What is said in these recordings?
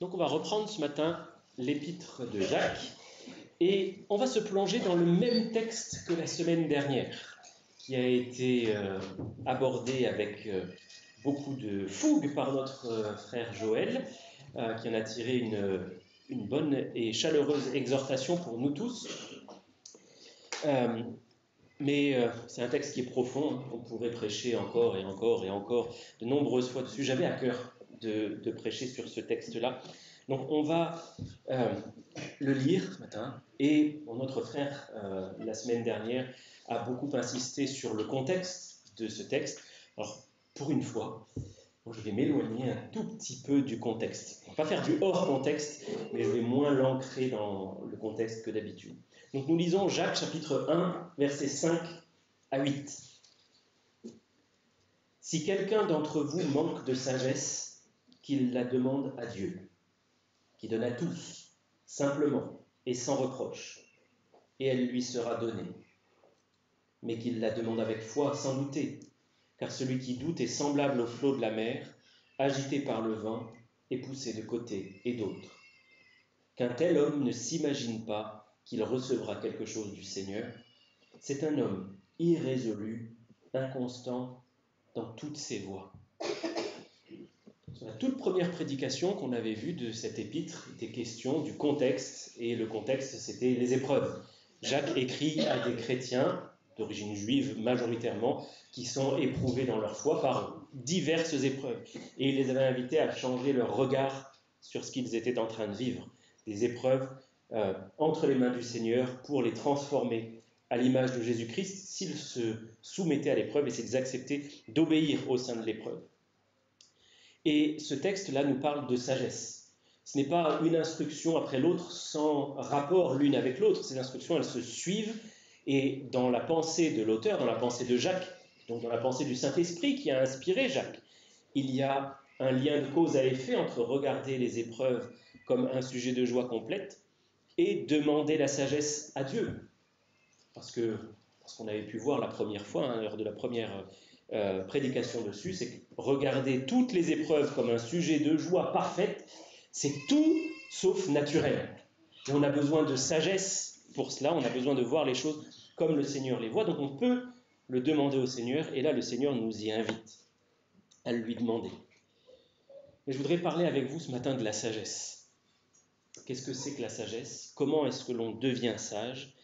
Donc on va reprendre ce matin l'épître de Jacques et on va se plonger dans le même texte que la semaine dernière, qui a été abordé avec beaucoup de fougue par notre frère Joël, qui en a tiré une bonne et chaleureuse exhortation pour nous tous. Mais c'est un texte qui est profond, on pourrait prêcher encore et encore et encore de nombreuses fois dessus. J'avais à cœur de prêcher sur ce texte-là. Donc on va le lire ce matin, et notre frère, la semaine dernière, a beaucoup insisté sur le contexte de ce texte. Alors, pour une fois, je vais m'éloigner un tout petit peu du contexte. On ne va pas faire du hors-contexte, mais je vais moins l'ancrer dans le contexte que d'habitude. Donc nous lisons Jacques chapitre 1, versets 5 à 8. « Si quelqu'un d'entre vous manque de sagesse, qu'il la demande à Dieu, qui donne à tous, simplement et sans reproche, et elle lui sera donnée. Mais qu'il la demande avec foi, sans douter, car celui qui doute est semblable au flot de la mer, agité par le vent et poussé de côté et d'autre. Qu'un tel homme ne s'imagine pas qu'il recevra quelque chose du Seigneur. C'est un homme irrésolu, inconstant dans toutes ses voies. » Sur la toute première prédication qu'on avait vue de cet épître, il était question du contexte, et le contexte, c'était les épreuves. Jacques écrit à des chrétiens, d'origine juive majoritairement, qui sont éprouvés dans leur foi par diverses épreuves. Et il les avait invités à changer leur regard sur ce qu'ils étaient en train de vivre. Des épreuves entre les mains du Seigneur pour les transformer à l'image de Jésus-Christ s'ils se soumettaient à l'épreuve et s'ils acceptaient d'obéir au sein de l'épreuve. Et ce texte-là nous parle de sagesse. Ce n'est pas une instruction après l'autre sans rapport l'une avec l'autre. Ces instructions, elles se suivent. Et dans la pensée de l'auteur, dans la pensée de Jacques, donc dans la pensée du Saint-Esprit qui a inspiré Jacques, il y a un lien de cause à effet entre regarder les épreuves comme un sujet de joie complète et demander la sagesse à Dieu. Parce qu'on avait pu voir la première fois, lors de la première prédication dessus, c'est que regarder toutes les épreuves comme un sujet de joie parfaite, c'est tout sauf naturel. Et on a besoin de sagesse pour cela, on a besoin de voir les choses comme le Seigneur les voit, donc on peut le demander au Seigneur, et là le Seigneur nous y invite à lui demander. Mais je voudrais parler avec vous ce matin de la sagesse. Qu'est-ce que c'est que la sagesse ? Comment est-ce que l'on devient sage ?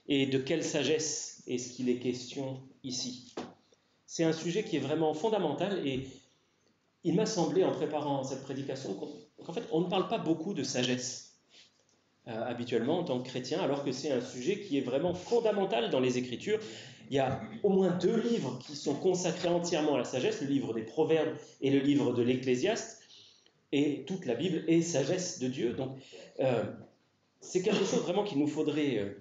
Et de quelle sagesse est-ce qu'il est question ici ? C'est un sujet qui est vraiment fondamental, et il m'a semblé en préparant cette prédication qu'en fait on ne parle pas beaucoup de sagesse habituellement en tant que chrétien, alors que c'est un sujet qui est vraiment fondamental dans les Écritures. Il y a au moins 2 livres qui sont consacrés entièrement à la sagesse, le livre des Proverbes et le livre de l'Ecclésiaste, et toute la Bible est sagesse de Dieu. Donc c'est quelque chose vraiment qu'il nous faudrait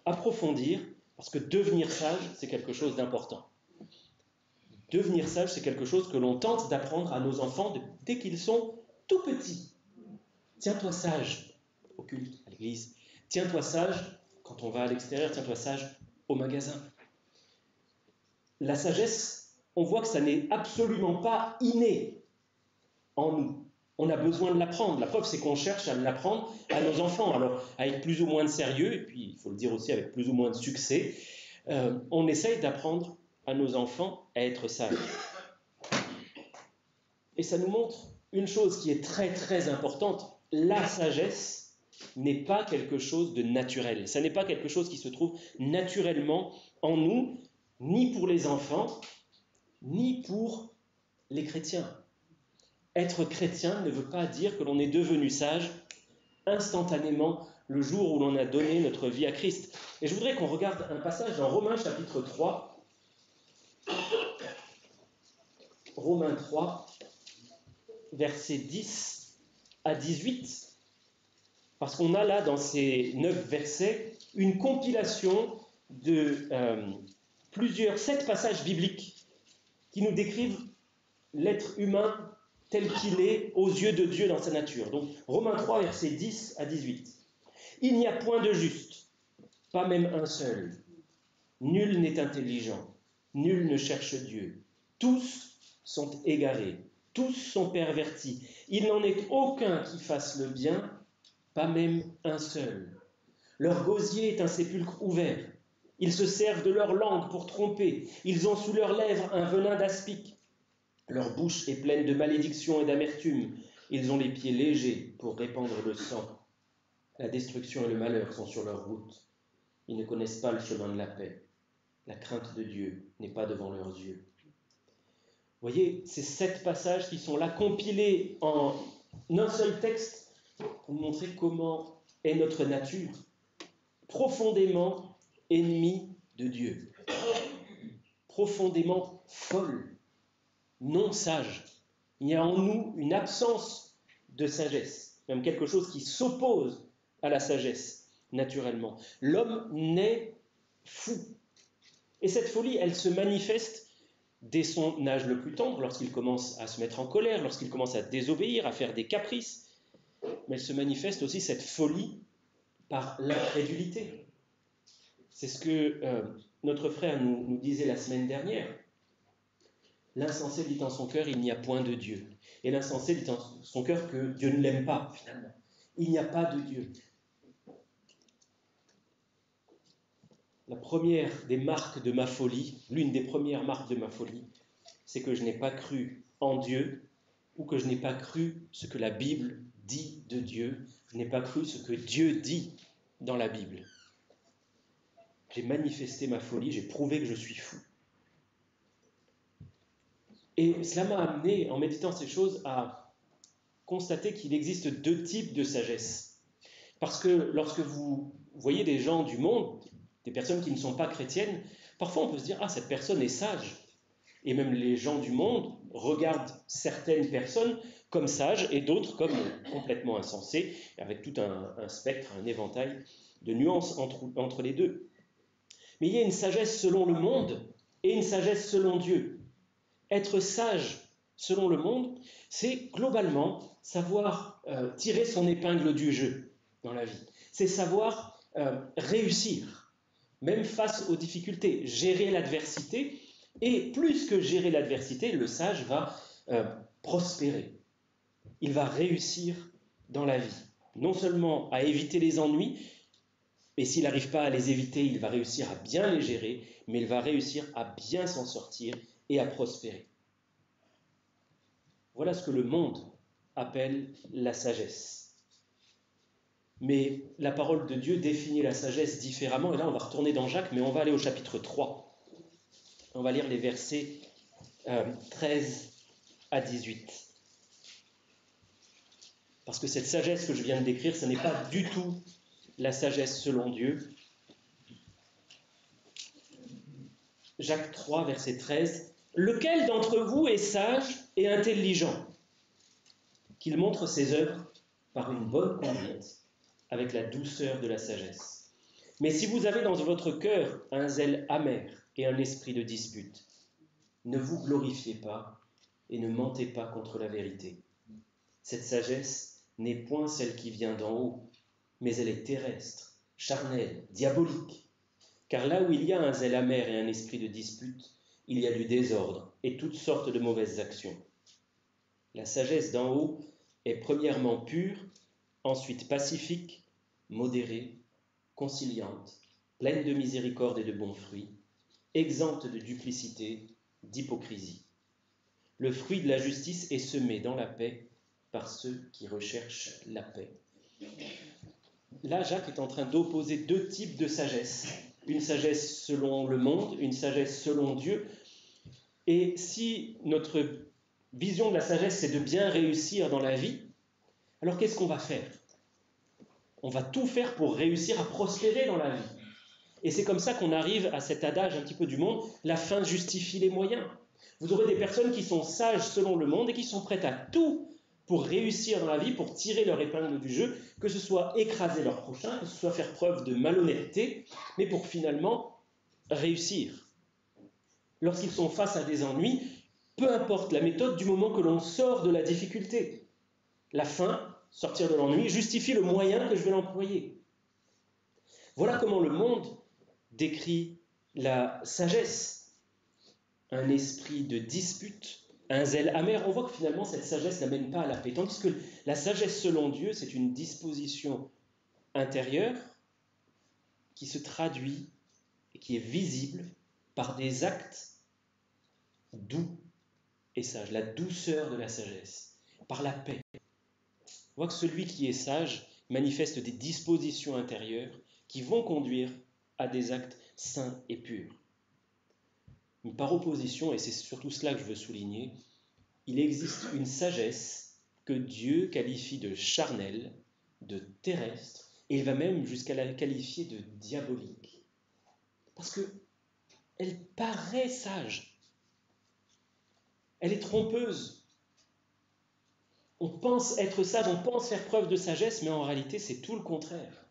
approfondir, parce que devenir sage, c'est quelque chose d'important. Devenir sage, c'est quelque chose que l'on tente d'apprendre à nos enfants dès qu'ils sont tout petits. Tiens-toi sage au culte, à l'église. Tiens-toi sage quand on va à l'extérieur, tiens-toi sage au magasin. La sagesse, on voit que ça n'est absolument pas inné en nous. On a besoin de l'apprendre. La preuve, c'est qu'on cherche à l'apprendre à nos enfants. Alors, avec plus ou moins de sérieux, et puis il faut le dire aussi avec plus ou moins de succès, on essaye d'apprendre à nos enfants à être sages. Et ça nous montre une chose qui est très très importante. La sagesse n'est pas quelque chose de naturel. Ça n'est pas quelque chose qui se trouve naturellement en nous, ni pour les enfants, ni pour les chrétiens. Être chrétien ne veut pas dire que l'on est devenu sage instantanément le jour où l'on a donné notre vie à Christ. Et je voudrais qu'on regarde un passage dans Romains chapitre 3. Romains 3, versets 10 à 18. Parce qu'on a là, dans ces 9 versets, une compilation de 7 passages bibliques qui nous décrivent l'être humain tel qu'il est aux yeux de Dieu dans sa nature. Donc, Romains 3, versets 10 à 18. « Il n'y a point de juste, pas même un seul. Nul n'est intelligent, nul ne cherche Dieu. Tous sont égarés, tous sont pervertis. Il n'en est aucun qui fasse le bien, pas même un seul. Leur gosier est un sépulcre ouvert. Ils se servent de leur langue pour tromper. Ils ont sous leurs lèvres un venin d'aspic. Leur bouche est pleine de malédictions et d'amertume. Ils ont les pieds légers pour répandre le sang. La destruction et le malheur sont sur leur route. Ils ne connaissent pas le chemin de la paix. La crainte de Dieu n'est pas devant leurs yeux. Vous voyez, ces 7 passages qui sont là, compilés en un seul texte, pour montrer comment est notre nature, profondément ennemie de Dieu, profondément folle, non sage. Il y a en nous une absence de sagesse, même quelque chose qui s'oppose à la sagesse, naturellement. L'homme naît fou. Et cette folie, elle se manifeste dès son âge le plus tendre, lorsqu'il commence à se mettre en colère, lorsqu'il commence à désobéir, à faire des caprices. Mais elle se manifeste aussi, cette folie, par l'incrédulité. C'est ce que notre frère nous disait la semaine dernière. L'insensé dit en son cœur, il n'y a point de Dieu. Et l'insensé dit en son cœur que Dieu ne l'aime pas, finalement. Il n'y a pas de Dieu. La première des marques de ma folie, l'une des premières marques de ma folie, c'est que je n'ai pas cru en Dieu, ou que je n'ai pas cru ce que la Bible dit de Dieu, je n'ai pas cru ce que Dieu dit dans la Bible. J'ai manifesté ma folie, j'ai prouvé que je suis fou. Et cela m'a amené, en méditant ces choses, à constater qu'il existe 2 types de sagesse. Parce que lorsque vous voyez des gens du monde, des personnes qui ne sont pas chrétiennes, parfois on peut se dire « Ah, cette personne est sage ». Et même les gens du monde regardent certaines personnes comme sages et d'autres comme complètement insensées, avec tout un spectre, un éventail de nuances entre les deux. Mais il y a une sagesse selon le monde et une sagesse selon Dieu. Être sage selon le monde, c'est globalement savoir tirer son épingle du jeu dans la vie. C'est savoir réussir, même face aux difficultés, gérer l'adversité. Et plus que gérer l'adversité, le sage va prospérer. Il va réussir dans la vie. Non seulement à éviter les ennuis, et s'il n'arrive pas à les éviter, il va réussir à bien les gérer, mais il va réussir à bien s'en sortir et à prospérer. Voilà ce que le monde appelle la sagesse. Mais la parole de Dieu définit la sagesse différemment, et là on va retourner dans Jacques, mais on va aller au chapitre 3. On va lire les versets 13 à 18. Parce que cette sagesse que je viens de décrire, ce n'est pas du tout la sagesse selon Dieu. Jacques 3, verset 13. « Lequel d'entre vous est sage et intelligent, qu'il montre ses œuvres par une bonne conduite, avec la douceur de la sagesse. Mais si vous avez dans votre cœur un zèle amer et un esprit de dispute, ne vous glorifiez pas et ne mentez pas contre la vérité. Cette sagesse n'est point celle qui vient d'en haut, mais elle est terrestre, charnelle, diabolique. Car là où il y a un zèle amer et un esprit de dispute, il y a du désordre et toutes sortes de mauvaises actions. La sagesse d'en haut est premièrement pure, ensuite pacifique, modérée, conciliante, pleine de miséricorde et de bons fruits, exempte de duplicité, d'hypocrisie. Le fruit de la justice est semé dans la paix par ceux qui recherchent la paix. » Là, Jacques est en train d'opposer 2 types de sagesse. Une sagesse selon le monde, une sagesse selon Dieu. Et si notre vision de la sagesse, c'est de bien réussir dans la vie, alors qu'est-ce qu'on va faire ? On va tout faire pour réussir à prospérer dans la vie. Et c'est comme ça qu'on arrive à cet adage un petit peu du monde, la fin justifie les moyens. Vous aurez des personnes qui sont sages selon le monde et qui sont prêtes à tout pour réussir dans la vie, pour tirer leur épingle du jeu, que ce soit écraser leur prochain, que ce soit faire preuve de malhonnêteté, mais pour finalement réussir. Lorsqu'ils sont face à des ennuis, peu importe la méthode du moment que l'on sort de la difficulté. La fin, sortir de l'ennui, justifie le moyen que je vais l'employer. Voilà comment le monde décrit la sagesse. Un esprit de dispute, un zèle amer. On voit que finalement cette sagesse n'amène pas à la paix. Tandis que la sagesse selon Dieu, c'est une disposition intérieure qui se traduit et qui est visible par des actes doux et sages, la douceur de la sagesse, par la paix. On voit que celui qui est sage manifeste des dispositions intérieures qui vont conduire à des actes saints et purs. Mais par opposition, et c'est surtout cela que je veux souligner, il existe une sagesse que Dieu qualifie de charnelle, de terrestre, et il va même jusqu'à la qualifier de diabolique. Parce qu'elle paraît sage, elle est trompeuse. On pense être sage, on pense faire preuve de sagesse, mais en réalité c'est tout le contraire.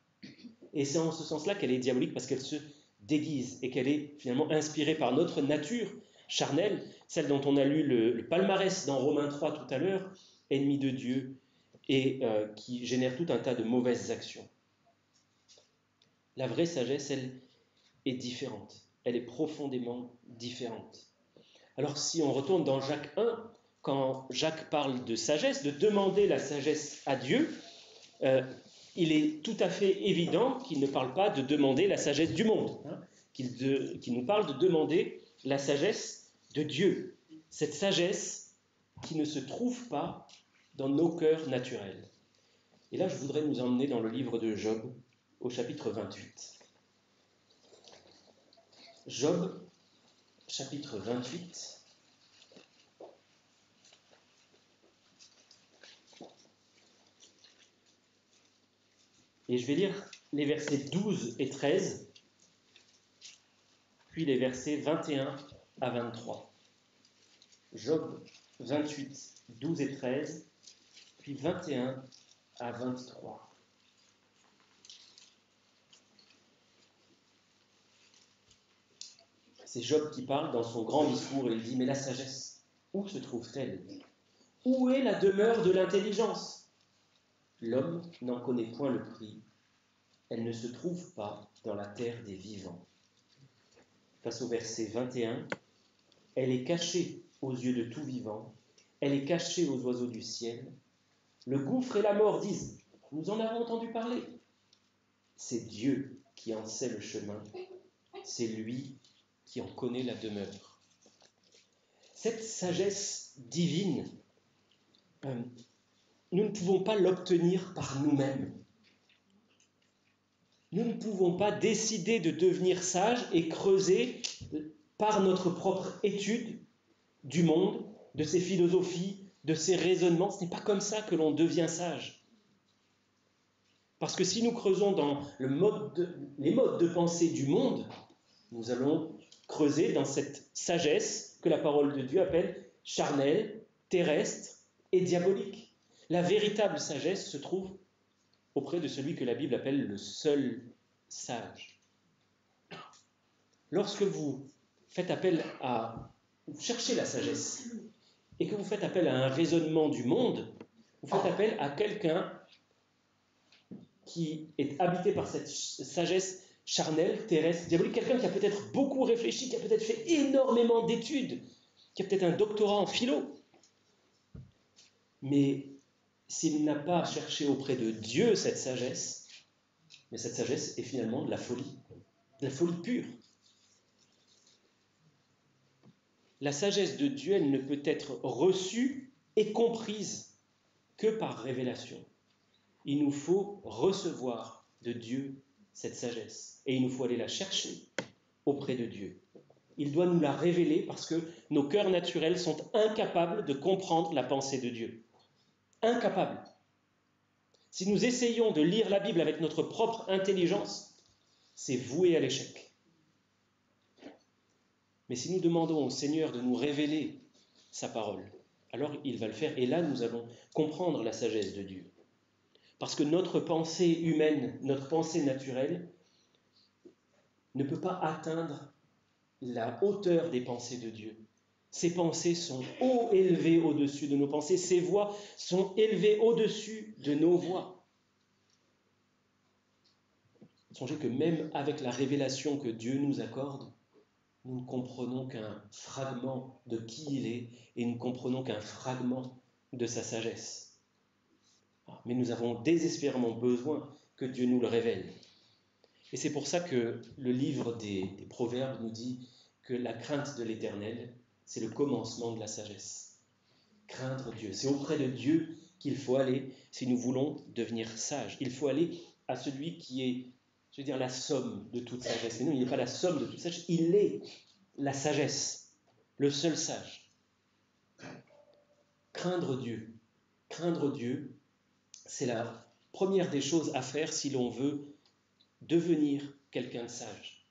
Et c'est en ce sens-là qu'elle est diabolique, parce qu'elle se déguise et qu'elle est finalement inspirée par notre nature charnelle, celle dont on a lu le palmarès dans Romains 3 tout à l'heure, ennemi de Dieu, et qui génère tout un tas de mauvaises actions. La vraie sagesse, elle, est différente. Elle est profondément différente. Alors si on retourne dans Jacques 1, quand Jacques parle de sagesse, de demander la sagesse à Dieu, il est tout à fait évident qu'il ne parle pas de demander la sagesse du monde, qu'il nous parle de demander la sagesse de Dieu. Cette sagesse qui ne se trouve pas dans nos cœurs naturels. Et là, je voudrais nous emmener dans le livre de Job, au chapitre 28. Job, chapitre 28. Et je vais lire les versets 12 et 13, puis les versets 21 à 23. Job 28, 12 et 13, puis 21 à 23. C'est Job qui parle dans son grand discours et il dit « Mais la sagesse, où se trouve-t-elle? Où est la demeure de l'intelligence? L'homme n'en connaît point le prix. Elle ne se trouve pas dans la terre des vivants. » Face au verset 21, « Elle est cachée aux yeux de tout vivant. Elle est cachée aux oiseaux du ciel. Le gouffre et la mort disent, nous en avons entendu parler. C'est Dieu qui en sait le chemin. C'est lui qui en connaît la demeure. » Cette sagesse divine, nous ne pouvons pas l'obtenir par nous-mêmes. Nous ne pouvons pas décider de devenir sages et creuser par notre propre étude du monde, de ses philosophies, de ses raisonnements. Ce n'est pas comme ça que l'on devient sage. Parce que si nous creusons dans les modes de pensée du monde, nous allons creuser dans cette sagesse que la parole de Dieu appelle charnelle, terrestre et diabolique. La véritable sagesse se trouve auprès de celui que la Bible appelle le seul sage. Lorsque vous faites appel vous cherchez la sagesse et que vous faites appel à un raisonnement du monde, vous faites appel à quelqu'un qui est habité par cette sagesse charnelle, terrestre, diabolique, quelqu'un qui a peut-être beaucoup réfléchi, qui a peut-être fait énormément d'études, qui a peut-être un doctorat en philo. Mais s'il n'a pas cherché auprès de Dieu cette sagesse, mais cette sagesse est finalement de la folie pure. La sagesse de Dieu, elle ne peut être reçue et comprise que par révélation. Il nous faut recevoir de Dieu cette sagesse et il nous faut aller la chercher auprès de Dieu. Il doit nous la révéler parce que nos cœurs naturels sont incapables de comprendre la pensée de Dieu. Incapables. Si nous essayons de lire la Bible avec notre propre intelligence, c'est voué à l'échec. Mais si nous demandons au Seigneur de nous révéler sa parole, alors il va le faire. Et là, nous allons comprendre la sagesse de Dieu. Parce que notre pensée humaine, notre pensée naturelle, ne peut pas atteindre la hauteur des pensées de Dieu. Ses pensées sont haut élevées au-dessus de nos pensées. Ses voix sont élevées au-dessus de nos voix. Songez que même avec la révélation que Dieu nous accorde, nous ne comprenons qu'un fragment de qui il est et nous ne comprenons qu'un fragment de sa sagesse. Mais nous avons désespérément besoin que Dieu nous le révèle. Et c'est pour ça que le livre des Proverbes nous dit que la crainte de l'Éternel, c'est le commencement de la sagesse. Craindre Dieu, c'est auprès de Dieu qu'il faut aller si nous voulons devenir sages. Il faut aller à celui qui est, je veux dire, la somme de toute sagesse. Mais non, il n'est pas la somme de toute sagesse, il est la sagesse, le seul sage. Craindre Dieu, c'est la première des choses à faire si l'on veut devenir quelqu'un de sage.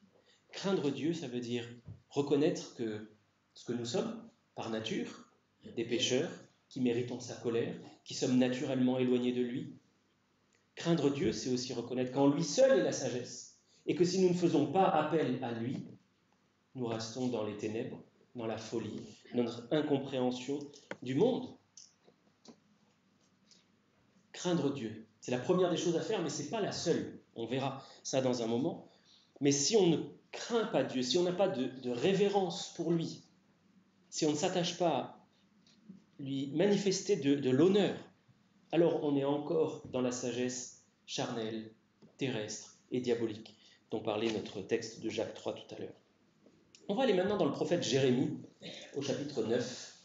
Craindre Dieu, ça veut dire reconnaître que ce que nous sommes, par nature, des pécheurs qui méritons sa colère, qui sommes naturellement éloignés de lui. Craindre Dieu, c'est aussi reconnaître qu'en lui seul est la sagesse, et que si nous ne faisons pas appel à lui, nous restons dans les ténèbres, dans la folie, dans notre incompréhension du monde. Craindre Dieu, c'est la première des choses à faire, mais ce n'est pas la seule. On verra ça dans un moment. Mais si on ne craint pas Dieu, si on n'a pas de révérence pour lui, si on ne s'attache pas à lui manifester de l'honneur, alors on est encore dans la sagesse charnelle, terrestre et diabolique, dont parlait notre texte de Jacques 3 tout à l'heure. On va aller maintenant dans le prophète Jérémie, au chapitre 9.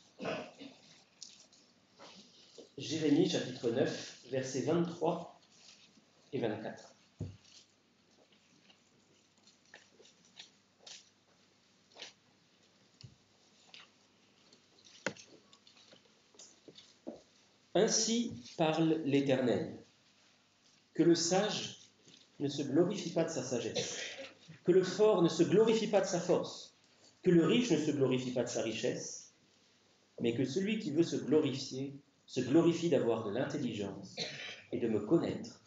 Jérémie, chapitre 9, versets 23 et 24. Ainsi parle l'Éternel, que le sage ne se glorifie pas de sa sagesse, que le fort ne se glorifie pas de sa force, que le riche ne se glorifie pas de sa richesse, mais que celui qui veut se glorifie d'avoir de l'intelligence et de me connaître,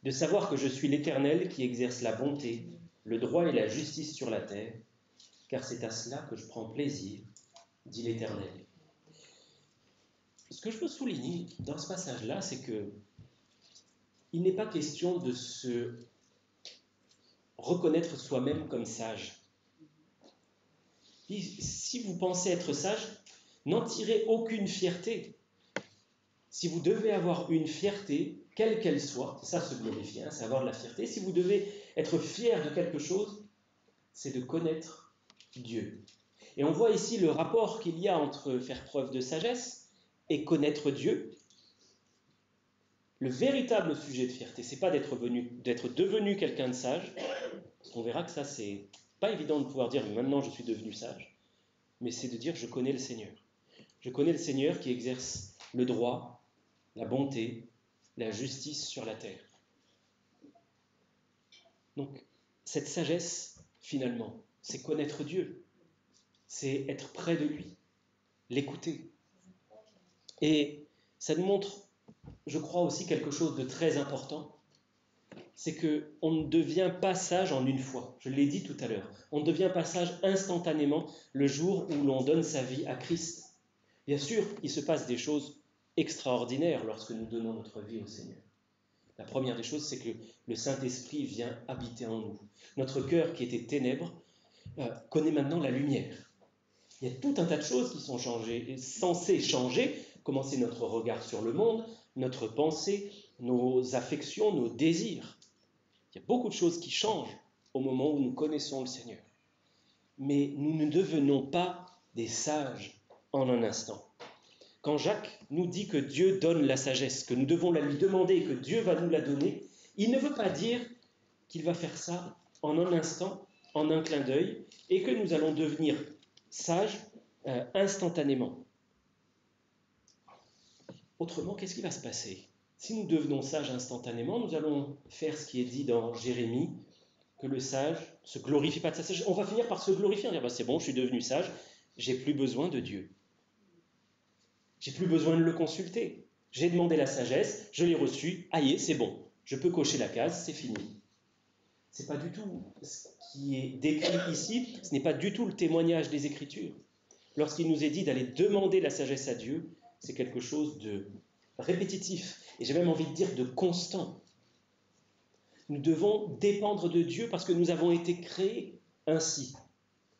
de savoir que je suis l'Éternel qui exerce la bonté, le droit et la justice sur la terre, car c'est à cela que je prends plaisir, dit l'Éternel. Ce que je veux souligner dans ce passage-là, c'est que il n'est pas question de se reconnaître soi-même comme sage. Si vous pensez être sage, n'en tirez aucune fierté. Si vous devez avoir une fierté, quelle qu'elle soit, ça se glorifie, c'est avoir de la fierté. Si vous devez être fier de quelque chose, c'est de connaître Dieu. Et on voit ici le rapport qu'il y a entre faire preuve de sagesse et connaître Dieu. Le véritable sujet de fierté, c'est pas d'être devenu quelqu'un de sage, parce qu'on verra que ça, c'est pas évident de pouvoir dire maintenant je suis devenu sage, mais c'est de dire je connais le Seigneur. Je connais le Seigneur qui exerce le droit, la bonté, la justice sur la terre. Donc, cette sagesse, finalement, c'est connaître Dieu, c'est être près de lui, l'écouter. Et ça nous montre, je crois aussi, quelque chose de très important, c'est qu'on ne devient pas sage en une fois. Je l'ai dit tout à l'heure. On ne devient pas sage instantanément le jour où l'on donne sa vie à Christ. Bien sûr, il se passe des choses extraordinaires lorsque nous donnons notre vie au Seigneur. La première des choses, c'est que le Saint-Esprit vient habiter en nous. Notre cœur qui était ténèbres connaît maintenant la lumière. Il y a tout un tas de choses qui sont censées changer, commencer notre regard sur le monde, notre pensée, nos affections, nos désirs. Il y a beaucoup de choses qui changent au moment où nous connaissons le Seigneur. Mais nous ne devenons pas des sages en un instant. Quand Jacques nous dit que Dieu donne la sagesse, que nous devons la lui demander et que Dieu va nous la donner, il ne veut pas dire qu'il va faire ça en un instant, en un clin d'œil, et que nous allons devenir sages instantanément. Autrement, qu'est-ce qui va se passer ? Si nous devenons sages instantanément, nous allons faire ce qui est dit dans Jérémie, que le sage ne se glorifie pas de sa sagesse. On va finir par se glorifier, on va dire c'est bon, je suis devenu sage, j'ai plus besoin de Dieu. J'ai plus besoin de le consulter. J'ai demandé la sagesse, je l'ai reçue, aïe, c'est bon. Je peux cocher la case, c'est fini. Ce n'est pas du tout ce qui est décrit ici, ce n'est pas du tout le témoignage des Écritures. Lorsqu'il nous est dit d'aller demander la sagesse à Dieu, c'est quelque chose de répétitif, et j'ai même envie de dire de constant. Nous devons dépendre de Dieu parce que nous avons été créés ainsi.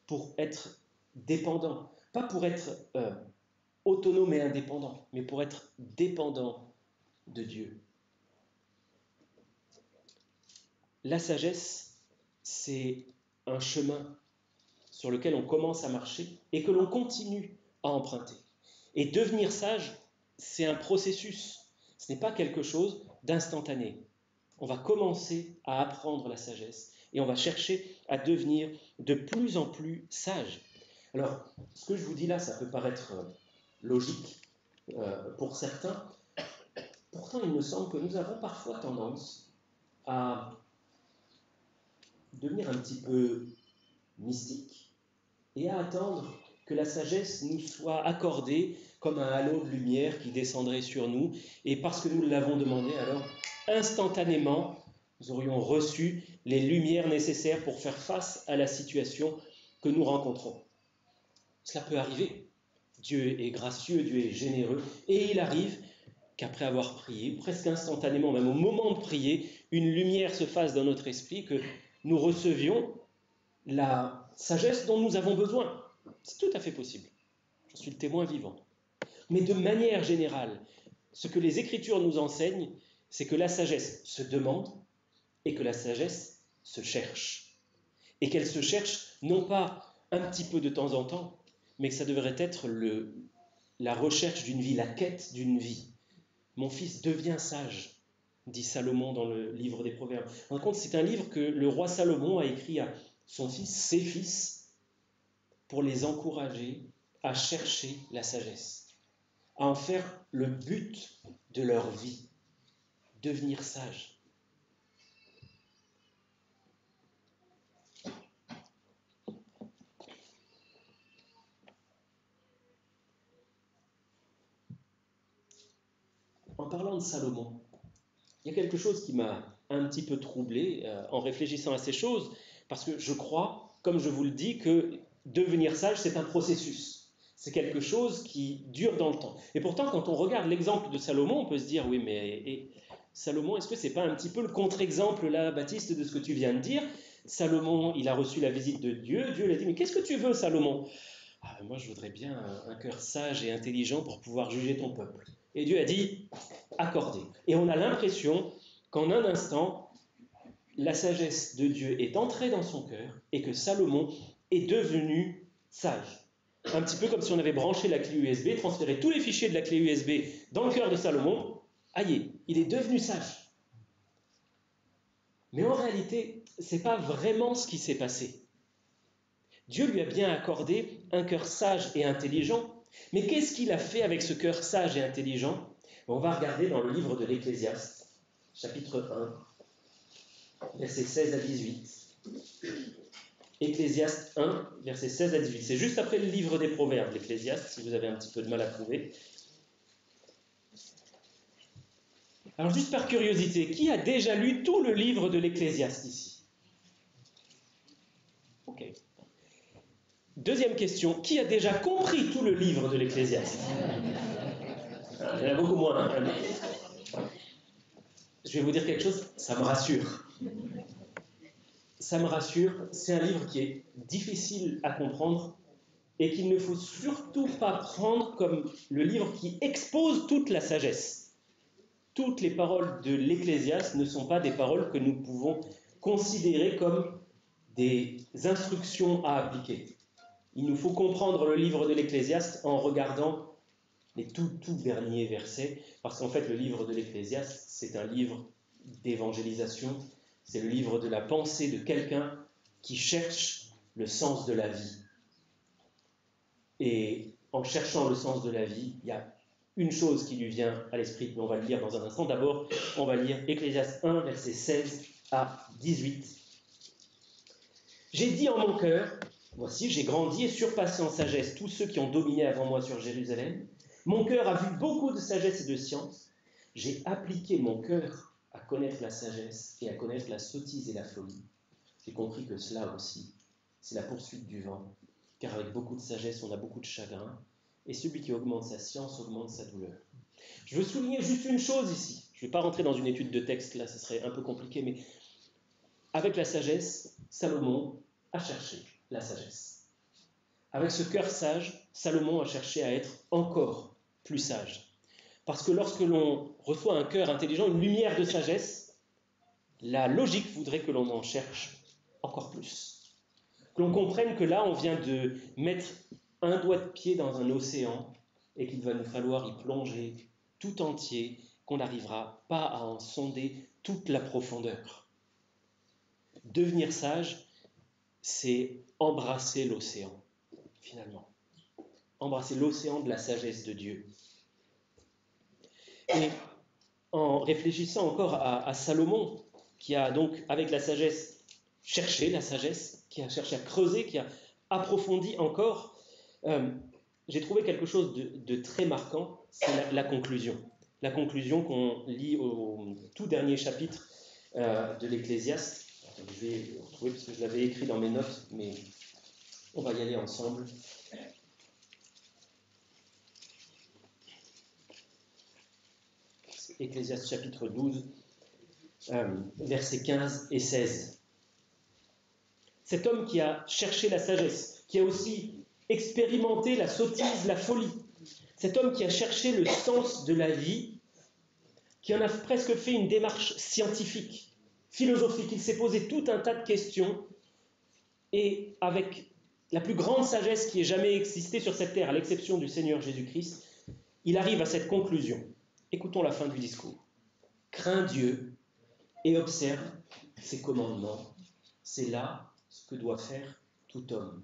pour être dépendant, pas pour être autonome et indépendant, mais pour être dépendant de Dieu. La sagesse, c'est un chemin sur lequel on commence à marcher et que l'on continue à emprunter. Et devenir sage, c'est un processus, ce n'est pas quelque chose d'instantané. On va commencer à apprendre la sagesse et on va chercher à devenir de plus en plus sage. Alors, ce que je vous dis là, ça peut paraître logique pour certains. Pourtant, il me semble que nous avons parfois tendance à devenir un petit peu mystique et à attendre que la sagesse nous soit accordée comme un halo de lumière qui descendrait sur nous. Et parce que nous l'avons demandé, alors instantanément, nous aurions reçu les lumières nécessaires pour faire face à la situation que nous rencontrons. Cela peut arriver. Dieu est gracieux, Dieu est généreux, et il arrive qu'après avoir prié, presque instantanément, même au moment de prier, une lumière se fasse dans notre esprit, que nous recevions la sagesse dont nous avons besoin. C'est tout à fait possible. J'en suis le témoin vivant. Mais de manière générale, ce que les Écritures nous enseignent, c'est que la sagesse se demande et que la sagesse se cherche. Et qu'elle se cherche non pas un petit peu de temps en temps, mais que ça devrait être la recherche d'une vie, la quête d'une vie. Mon fils devient sage, dit Salomon dans le livre des Proverbes. En compte, c'est un livre que le roi Salomon a écrit à son fils, ses fils, pour les encourager à chercher la sagesse, à en faire le but de leur vie, devenir sage. En parlant de Salomon, il y a quelque chose qui m'a un petit peu troublé en réfléchissant à ces choses, parce que je crois, comme je vous le dis, que devenir sage, c'est un processus. C'est quelque chose qui dure dans le temps. Et pourtant, quand on regarde l'exemple de Salomon, on peut se dire, oui, mais Salomon, est-ce que c'est pas un petit peu le contre-exemple, là, Baptiste, de ce que tu viens de dire? Salomon, il a reçu la visite de Dieu. Dieu lui a dit, mais qu'est-ce que tu veux, Salomon? Moi, je voudrais bien un cœur sage et intelligent pour pouvoir juger ton peuple. Et Dieu a dit, accordé. Et on a l'impression qu'en un instant, la sagesse de Dieu est entrée dans son cœur et que Salomon est devenu sage. Un petit peu comme si on avait branché la clé USB, transféré tous les fichiers de la clé USB dans le cœur de Salomon. Aïe, il est devenu sage. Mais en réalité, ce n'est pas vraiment ce qui s'est passé. Dieu lui a bien accordé un cœur sage et intelligent, mais qu'est-ce qu'il a fait avec ce cœur sage et intelligent? On va regarder dans le livre de l'Ecclésiaste, chapitre 1, versets 16 à 18. Ecclésiaste 1, versets 16 à 18. C'est juste après le livre des Proverbes, l'Ecclésiaste, si vous avez un petit peu de mal à trouver. Alors, juste par curiosité, qui a déjà lu tout le livre de l'Ecclésiaste ici? Ok. Deuxième question, qui a déjà compris tout le livre de l'Ecclésiaste? Il y en a beaucoup moins. Hein. Je vais vous dire quelque chose, ça me rassure. Ça me rassure, c'est un livre qui est difficile à comprendre et qu'il ne faut surtout pas prendre comme le livre qui expose toute la sagesse. Toutes les paroles de l'Ecclésiaste ne sont pas des paroles que nous pouvons considérer comme des instructions à appliquer. Il nous faut comprendre le livre de l'Ecclésiaste en regardant les tout derniers versets, parce qu'en fait le livre de l'Ecclésiaste, c'est un livre d'évangélisation, c'est le livre de la pensée de quelqu'un qui cherche le sens de la vie. Et en cherchant le sens de la vie, il y a une chose qui lui vient à l'esprit, mais on va le lire dans un instant. D'abord, on va lire Ecclésiaste 1, versets 16 à 18. J'ai dit en mon cœur, voici, j'ai grandi et surpassé en sagesse tous ceux qui ont dominé avant moi sur Jérusalem. Mon cœur a vu beaucoup de sagesse et de science. J'ai appliqué mon cœur à connaître la sagesse et à connaître la sottise et la folie. J'ai compris que cela aussi, c'est la poursuite du vent, car avec beaucoup de sagesse, on a beaucoup de chagrin, et celui qui augmente sa science augmente sa douleur. Je veux souligner juste une chose ici. Je ne vais pas rentrer dans une étude de texte, là, ce serait un peu compliqué, mais avec la sagesse, Salomon a cherché la sagesse. avec ce cœur sage, Salomon a cherché à être encore plus sage. Parce que lorsque l'on reçoit un cœur intelligent, une lumière de sagesse, la logique voudrait que l'on en cherche encore plus. Que l'on comprenne que là, on vient de mettre un doigt de pied dans un océan et qu'il va nous falloir y plonger tout entier, qu'on n'arrivera pas à en sonder toute la profondeur. Devenir sage, c'est embrasser l'océan, finalement. Embrasser l'océan de la sagesse de Dieu. Et en réfléchissant encore à Salomon, qui a donc, avec la sagesse, cherché la sagesse, qui a cherché à creuser, qui a approfondi encore, j'ai trouvé quelque chose de très marquant, c'est la conclusion. La conclusion qu'on lit au tout dernier chapitre de l'Ecclésiaste. Je vais le retrouver parce que je l'avais écrit dans mes notes, mais on va y aller ensemble. Ecclésiaste chapitre 12, versets 15 et 16. Cet homme qui a cherché la sagesse, qui a aussi expérimenté la sottise, la folie, cet homme qui a cherché le sens de la vie, qui en a presque fait une démarche scientifique, philosophique, il s'est posé tout un tas de questions, et avec la plus grande sagesse qui ait jamais existé sur cette terre, à l'exception du Seigneur Jésus-Christ, il arrive à cette conclusion. Écoutons la fin du discours. Crains Dieu et observe ses commandements. C'est là ce que doit faire tout homme.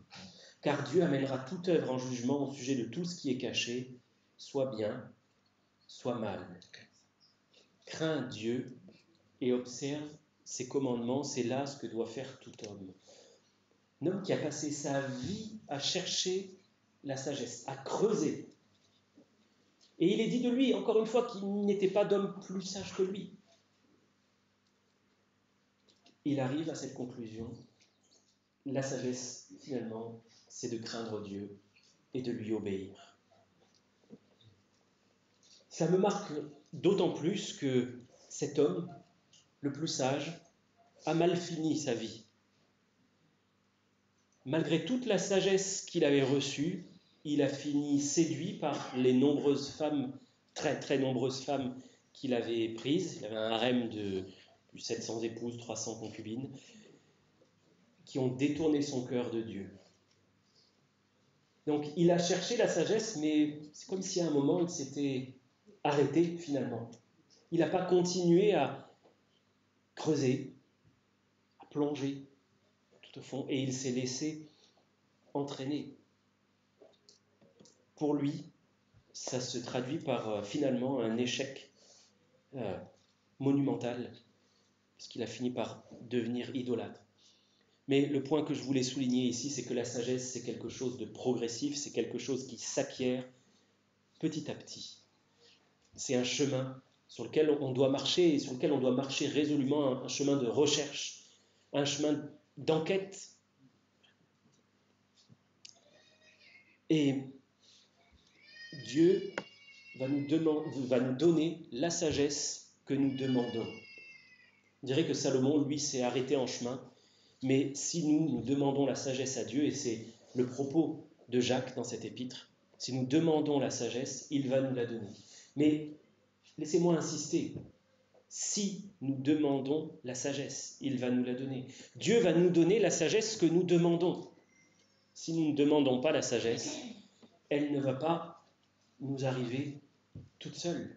Car Dieu amènera toute œuvre en jugement au sujet de tout ce qui est caché, soit bien, soit mal. Crains Dieu et observe ses commandements. C'est là ce que doit faire tout homme. Un homme qui a passé sa vie à chercher la sagesse, à creuser. Et il est dit de lui, encore une fois, qu'il n'était pas d'homme plus sage que lui. Il arrive à cette conclusion. La sagesse, finalement, c'est de craindre Dieu et de lui obéir. Ça me marque d'autant plus que cet homme, le plus sage, a mal fini sa vie. Malgré toute la sagesse qu'il avait reçue, il a fini séduit par les nombreuses femmes, très très nombreuses femmes qu'il avait prises. Il avait un harem de 700 épouses, 300 concubines, qui ont détourné son cœur de Dieu. Donc il a cherché la sagesse, mais c'est comme si à un moment il s'était arrêté finalement. Il n'a pas continué à creuser, à plonger tout au fond, et il s'est laissé entraîner. Pour lui, ça se traduit par finalement un échec monumental, parce qu'il a fini par devenir idolâtre. Mais le point que je voulais souligner ici, c'est que la sagesse, c'est quelque chose de progressif, c'est quelque chose qui s'acquiert petit à petit. C'est un chemin sur lequel on doit marcher, et sur lequel on doit marcher résolument, un chemin de recherche, un chemin d'enquête. Et Dieu va nous donner la sagesse que nous demandons. On dirait que Salomon, lui, s'est arrêté en chemin, mais si nous demandons la sagesse à Dieu, et c'est le propos de Jacques dans cet épître, si nous demandons la sagesse, il va nous la donner. Mais laissez-moi insister, si nous demandons la sagesse, il va nous la donner. Dieu va nous donner la sagesse que nous demandons. Si nous ne demandons pas la sagesse, elle ne va pas nous arriver toute seule.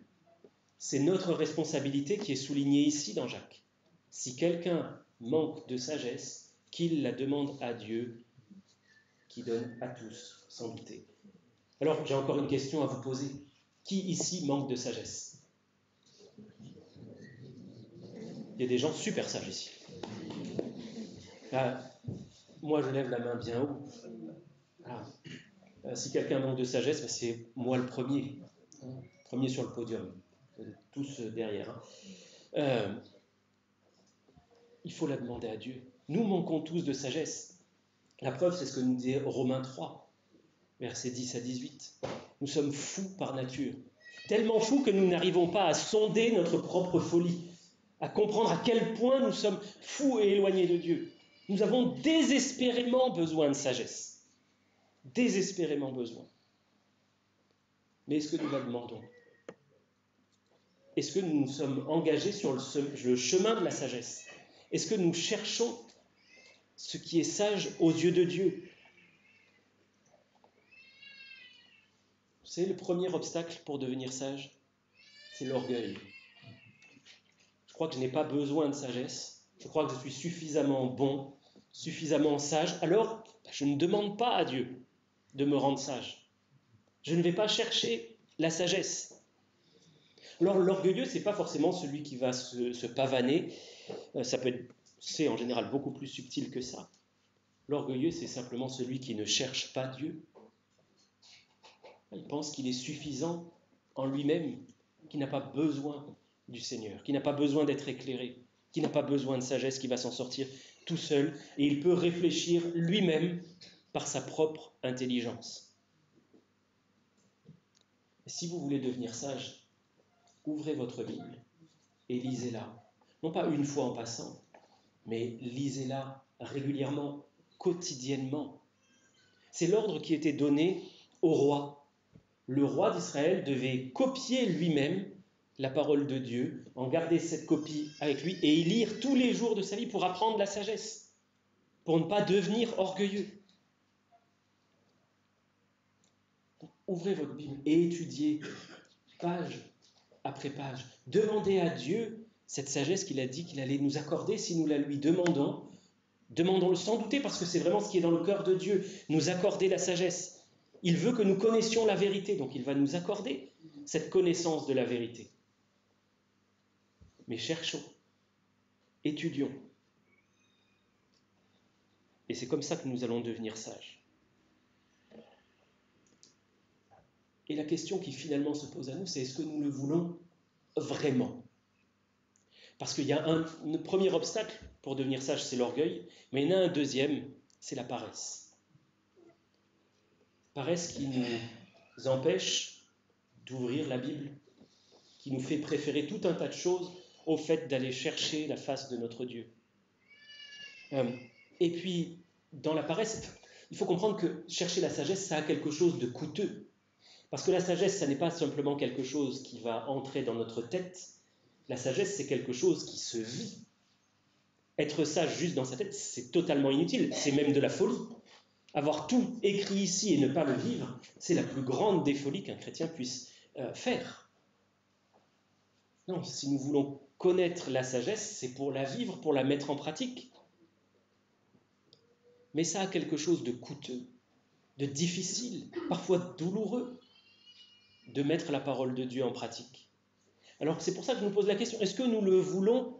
C'est notre responsabilité qui est soulignée ici dans Jacques. Si quelqu'un manque de sagesse, qu'il la demande à Dieu, qui donne à tous, sans douter. Alors, j'ai encore une question à vous poser. Qui ici manque de sagesse ? Il y a des gens super sages ici. Moi, je lève la main bien haut. Si quelqu'un manque de sagesse, c'est moi le premier. Premier sur le podium. Tous derrière. Il faut la demander à Dieu. Nous manquons tous de sagesse. La preuve, c'est ce que nous dit Romains 3, versets 10 à 18. Nous sommes fous par nature. Tellement fous que nous n'arrivons pas à sonder notre propre folie, à comprendre à quel point nous sommes fous et éloignés de Dieu. Nous avons désespérément besoin de sagesse. désespérément besoin. Mais est-ce que nous la demandons? Est-ce que nous nous sommes engagés sur le chemin de la sagesse? Est-ce que nous cherchons ce qui est sage aux yeux de Dieu? Vous savez, le premier obstacle pour devenir sage, c'est l'orgueil. Je crois que je n'ai pas besoin de sagesse. Je crois que je suis suffisamment bon, suffisamment sage. Alors, je ne demande pas à Dieu de me rendre sage. Je ne vais pas chercher la sagesse. Alors, l'orgueilleux, ce n'est pas forcément celui qui va se pavaner. C'est en général beaucoup plus subtil que ça. L'orgueilleux, c'est simplement celui qui ne cherche pas Dieu. Il pense qu'il est suffisant en lui-même, qu'il n'a pas besoin du Seigneur, qu'il n'a pas besoin d'être éclairé, qu'il n'a pas besoin de sagesse, qu'il va s'en sortir tout seul, et il peut réfléchir lui-même par sa propre intelligence. Et si vous voulez devenir sage, ouvrez votre Bible et lisez-la. Non pas une fois en passant, mais lisez-la régulièrement, quotidiennement. C'est l'ordre qui était donné au roi. Le roi d'Israël devait copier lui-même la parole de Dieu, en garder cette copie avec lui et y lire tous les jours de sa vie pour apprendre la sagesse, pour ne pas devenir orgueilleux. Donc, ouvrez votre Bible et étudiez page après page. Demandez à Dieu cette sagesse qu'il a dit qu'il allait nous accorder si nous la lui demandons. Demandons-le sans douter parce que c'est vraiment ce qui est dans le cœur de Dieu, nous accorder la sagesse. Il veut que nous connaissions la vérité, donc il va nous accorder cette connaissance de la vérité. Mais cherchons, étudions. Et c'est comme ça que nous allons devenir sages. Et la question qui finalement se pose à nous, c'est est-ce que nous le voulons vraiment? Parce qu'il y a un premier obstacle pour devenir sage, c'est l'orgueil, mais il y en a un deuxième, c'est la paresse. Paresse qui nous empêche d'ouvrir la Bible, qui nous fait préférer tout un tas de choses au fait d'aller chercher la face de notre Dieu. Et puis, dans la paresse, il faut comprendre que chercher la sagesse, ça a quelque chose de coûteux. Parce que la sagesse, ça n'est pas simplement quelque chose qui va entrer dans notre tête. La sagesse, c'est quelque chose qui se vit. Être sage juste dans sa tête, c'est totalement inutile. C'est même de la folie. Avoir tout écrit ici et ne pas le vivre, c'est la plus grande des folies qu'un chrétien puisse faire. Non, si nous voulons connaître la sagesse, c'est pour la vivre, pour la mettre en pratique. Mais ça a quelque chose de coûteux, de difficile, parfois douloureux, de mettre la parole de Dieu en pratique. Alors c'est pour ça que je nous pose la question, est-ce que nous le voulons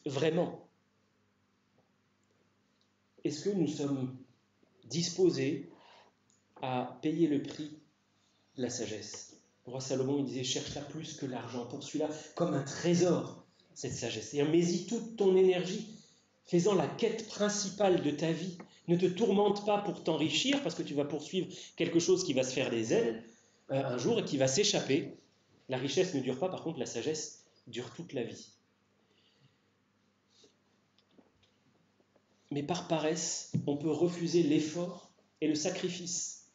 vraiment? Est-ce que nous sommes disposés à payer le prix de la sagesse? Le roi Salomon, il disait, cherche-la plus que l'argent, poursuis-la comme un trésor, cette sagesse. Et mets-y toute ton énergie, fais-en la quête principale de ta vie. Ne te tourmente pas pour t'enrichir, parce que tu vas poursuivre quelque chose qui va se faire des ailes un jour et qui va s'échapper. La richesse ne dure pas, par contre, la sagesse dure toute la vie. Mais par paresse, on peut refuser l'effort et le sacrifice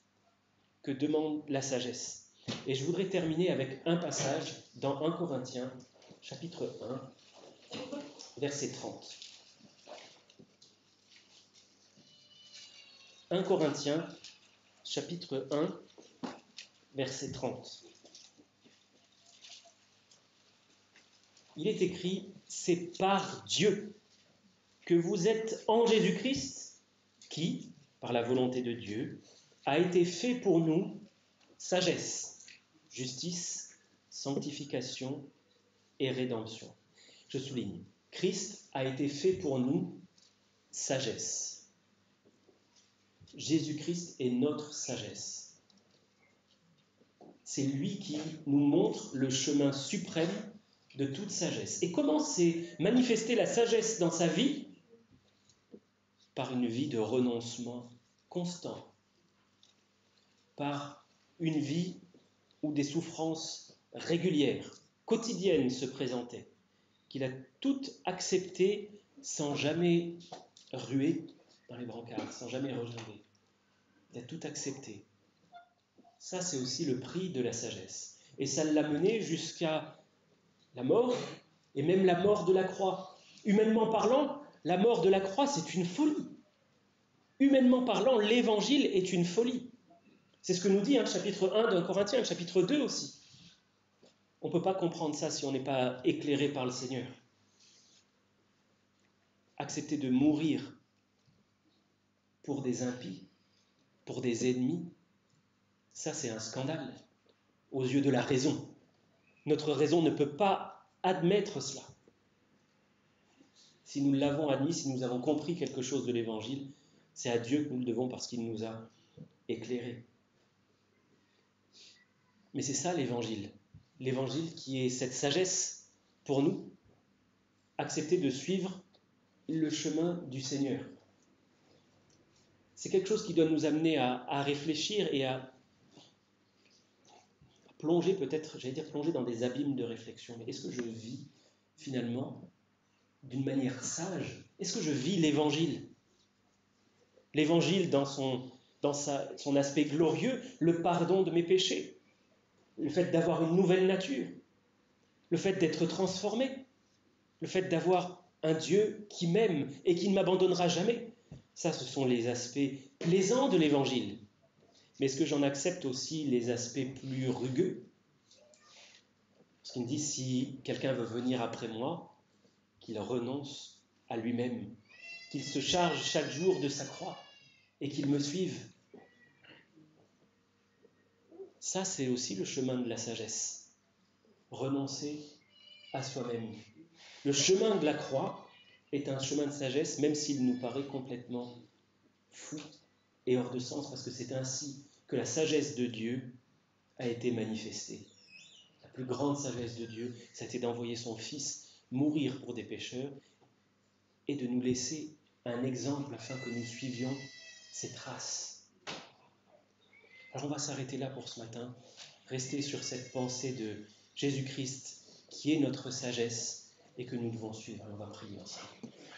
que demande la sagesse. Et je voudrais terminer avec un passage dans 1 Corinthiens, chapitre 1, verset 30. 1 Corinthiens, chapitre 1, verset 30. Il est écrit, c'est par Dieu que vous êtes en Jésus-Christ, qui, par la volonté de Dieu, a été fait pour nous sagesse, justice, sanctification et rédemption. Je souligne, Christ a été fait pour nous sagesse. Jésus-Christ est notre sagesse. C'est lui qui nous montre le chemin suprême de toute sagesse. Et comment s'est manifestée la sagesse dans sa vie? Par une vie de renoncement constant, par une vie où des souffrances régulières, quotidiennes se présentaient, qu'il a toutes acceptées sans jamais ruer dans les brancards, sans jamais regimber. Il a tout accepté. Ça, c'est aussi le prix de la sagesse. Et ça l'a mené jusqu'à la mort, et même la mort de la croix. Humainement parlant, la mort de la croix, c'est une folie. Humainement parlant, l'évangile est une folie. C'est ce que nous dit chapitre 1 d'un Corinthiens, chapitre 2 aussi. On ne peut pas comprendre ça si on n'est pas éclairé par le Seigneur. Accepter de mourir pour des impies, pour des ennemis, ça c'est un scandale aux yeux de la raison. Notre raison ne peut pas admettre cela. Si nous l'avons admis, si nous avons compris quelque chose de l'Évangile, c'est à Dieu que nous le devons parce qu'il nous a éclairés. Mais c'est ça l'Évangile. L'Évangile qui est cette sagesse pour nous, accepter de suivre le chemin du Seigneur. C'est quelque chose qui doit nous amener à réfléchir et à plonger peut-être, plonger dans des abîmes de réflexion. Mais est-ce que je vis finalement d'une manière sage? Est-ce que je vis l'Évangile? L'Évangile dans son aspect glorieux, le pardon de mes péchés, le fait d'avoir une nouvelle nature, le fait d'être transformé, le fait d'avoir un Dieu qui m'aime et qui ne m'abandonnera jamais. Ça, ce sont les aspects plaisants de l'Évangile. Mais est-ce que j'en accepte aussi les aspects plus rugueux? Parce qu'il me dit, si quelqu'un veut venir après moi, qu'il renonce à lui-même, qu'il se charge chaque jour de sa croix et qu'il me suive. Ça, c'est aussi le chemin de la sagesse. Renoncer à soi-même. Le chemin de la croix est un chemin de sagesse, même s'il nous paraît complètement fou et hors de sens, parce que c'est ainsi que la sagesse de Dieu a été manifestée. La plus grande sagesse de Dieu, ça a été d'envoyer son Fils mourir pour des pécheurs et de nous laisser un exemple afin que nous suivions ses traces. Alors on va s'arrêter là pour ce matin, rester sur cette pensée de Jésus-Christ qui est notre sagesse et que nous devons suivre. On va prier ensemble.